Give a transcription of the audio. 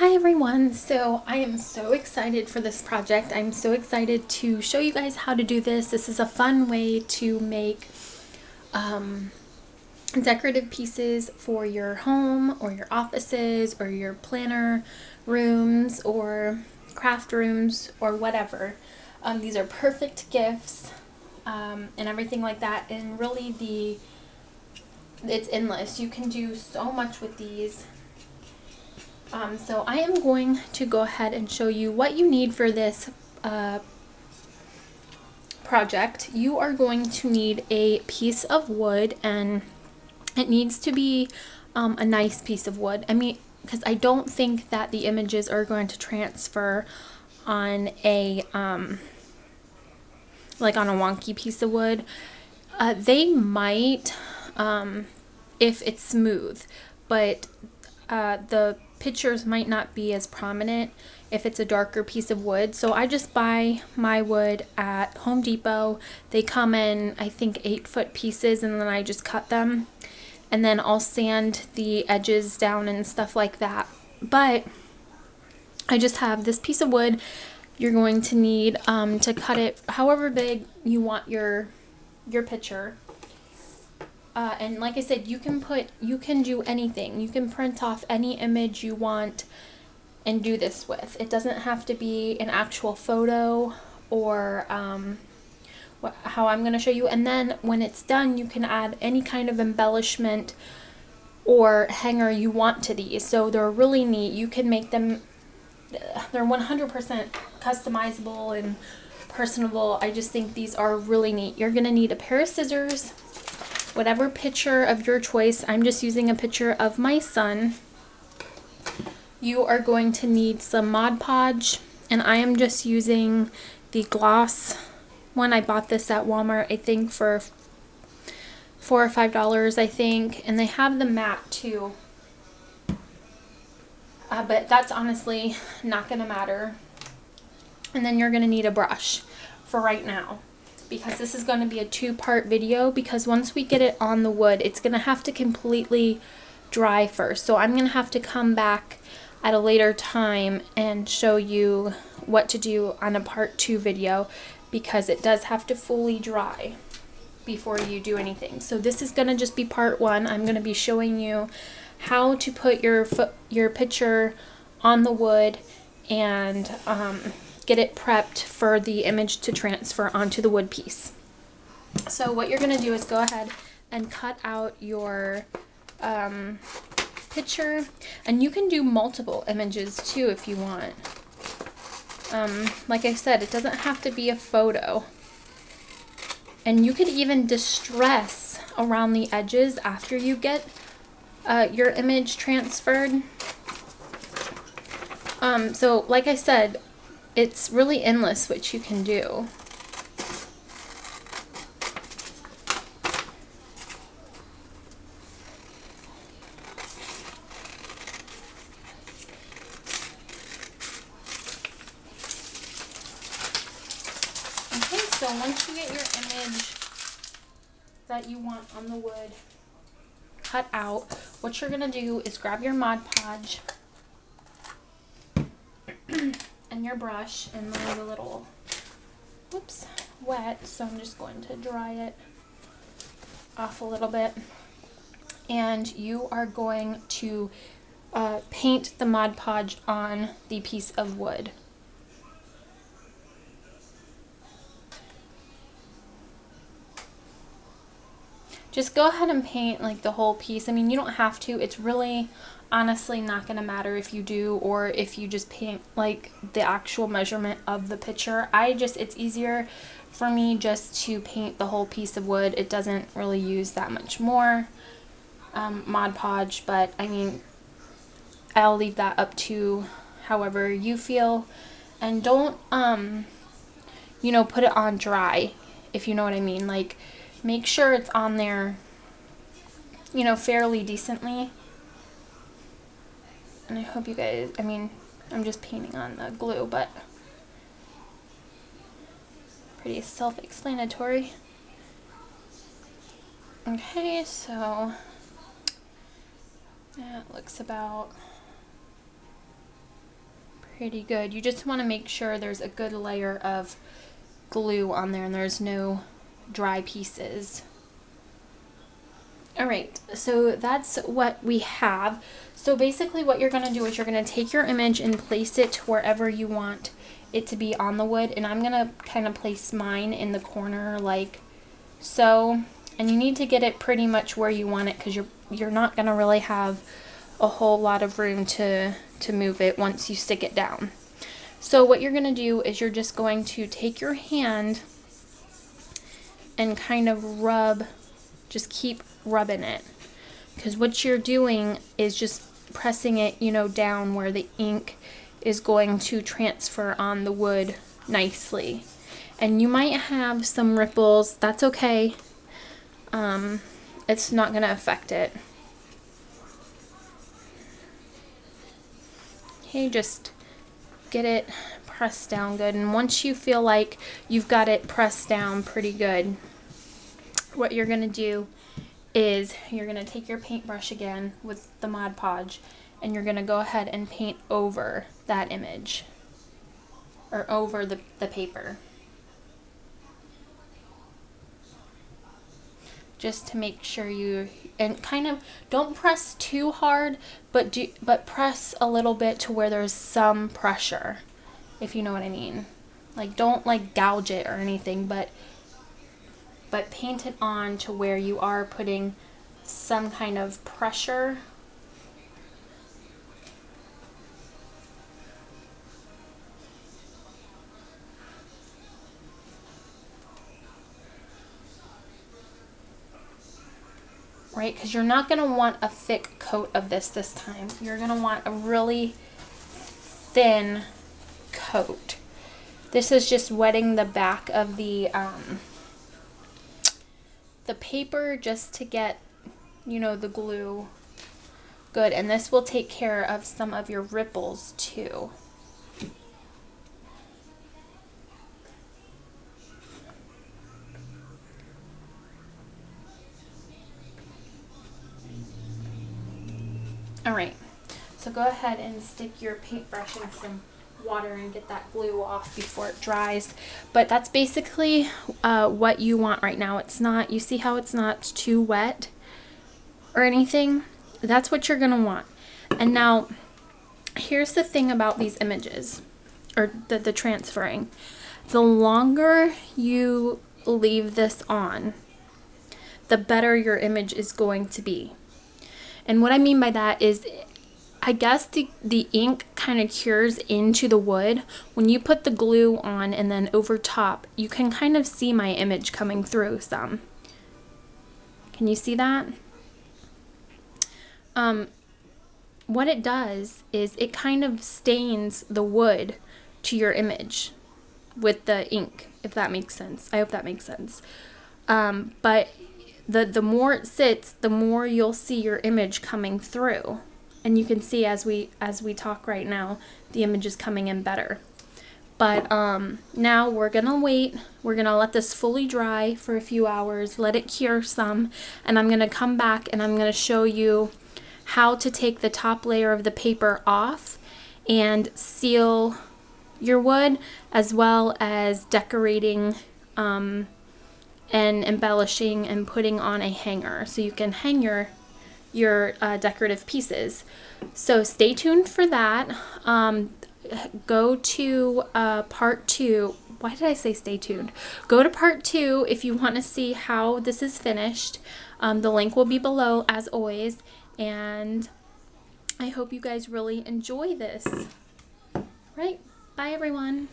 Hi everyone, so I am so excited for this project. I'm so excited to show you guys how to do this. This is a fun way to make decorative pieces for your home or your offices or your planner rooms or craft rooms or whatever. These are perfect gifts and everything like that, and really it's endless. You can do so much with these. So I am going to go ahead and show you what you need for this project. You are going to need a piece of wood, and it needs to be a nice piece of wood. I mean, because I don't think that the images are going to transfer on a like on a wonky piece of wood. They might if it's smooth, but the pictures might not be as prominent if it's a darker piece of wood. So I just buy my wood at Home Depot. They come in, I think, 8-foot pieces, and then I just cut them, and then I'll sand the edges down and stuff like that. But I just have this piece of wood. You're going to need to cut it however big you want your picture. And like I said, you can do anything. You can print off any image you want and do this with. It doesn't have to be an actual photo or how I'm going to show you. And then when it's done, you can add any kind of embellishment or hanger you want to these. So they're really neat. You can make them, they're 100% customizable and personable. I just think these are really neat. You're going to need a pair of scissors, whatever picture of your choice. I'm just using a picture of my son. You are going to need some Mod Podge, and I am just using the gloss one. I bought this at Walmart, I think, for $4 or $5, I think, and they have the matte too. But that's honestly not going to matter. And then you're going to need a brush for right now, because this is going to be a 2-part video, because once we get it on the wood, it's going to have to completely dry first. So I'm going to have to come back at a later time and show you what to do on a part 2 video, because it does have to fully dry before you do anything. So this is going to just be part 1. I'm going to be showing you how to put your picture on the wood and get it prepped for the image to transfer onto the wood piece. So what you're going to do is go ahead and cut out your picture, and you can do multiple images too if you want. Like I said, it doesn't have to be a photo, and you could even distress around the edges after you get your image transferred. So like I said, it's really endless what you can do. Okay, so once you get your image that you want on the wood cut out, what you're going to do is grab your Mod Podge and your brush, and mine's a little wet, so I'm just going to dry it off a little bit. And you are going to paint the Mod Podge on the piece of wood. Just go ahead and paint like the whole piece. I mean, you don't have to. It's really honestly not going to matter if you do or if you just paint like the actual measurement of the picture. It's easier for me just to paint the whole piece of wood. It doesn't really use that much more Mod Podge, but I mean, I'll leave that up to however you feel. And don't put it on dry, if you know what I mean. Like, make sure it's on there fairly decently. And I hope you guys, I mean, I'm just painting on the glue, but pretty self-explanatory. Okay, so that looks about Pretty good. You just want to make sure there's a good layer of glue on there and there's no dry pieces. Alright, so that's what we have. So basically what you're going to do is you're going to take your image and place it wherever you want it to be on the wood. And I'm going to kind of place mine in the corner like so. And you need to get it pretty much where you want it because you're not going to really have a whole lot of room to move it once you stick it down. So what you're going to do is you're just going to take your hand and kind of rub, just keep rubbing it. Because what you're doing is just pressing it, you know, down where the ink is going to transfer on the wood nicely. And you might have some ripples, that's okay. It's not going to affect it. Okay, just get it pressed down good. And once you feel like you've got it pressed down pretty good, what you're going to do is you're going to take your paintbrush again with the Mod Podge and you're going to go ahead and paint over that image or over the paper. Just to make sure and kind of don't press too hard, but press a little bit to where there's some pressure, if you know what I mean. Like don't like gouge it or anything, but paint it on to where you are putting some kind of pressure. Right, because you're not going to want a thick coat of this time. You're going to want a really thin coat. This is just wetting the back of the paper just to get, you know, the glue good. And this will take care of some of your ripples too. Alright, so go ahead and stick your paintbrush in some water and get that glue off before it dries. But that's basically what you want right now. It's not, you see how it's not too wet or anything? That's what you're going to want. And now, here's the thing about these images, or the transferring. The longer you leave this on, the better your image is going to be. And what I mean by that is, I guess the ink kind of cures into the wood. When you put the glue on and then over top, you can kind of see my image coming through some. Can you see that? What it does is it kind of stains the wood to your image with the ink, if that makes sense. I hope that makes sense. But the more it sits, the more you'll see your image coming through. And you can see as we talk right now, the image is coming in better. But now we're gonna wait. We're gonna let this fully dry for a few hours, let it cure some, and I'm gonna come back and I'm gonna show you how to take the top layer of the paper off and seal your wood, as well as decorating and embellishing and putting on a hanger so you can hang your decorative pieces. So stay tuned for that. Go to part 2. Why did I say stay tuned? Go to part 2 if you want to see how this is finished. The link will be below as always, and I hope you guys really enjoy this. Right? Bye everyone.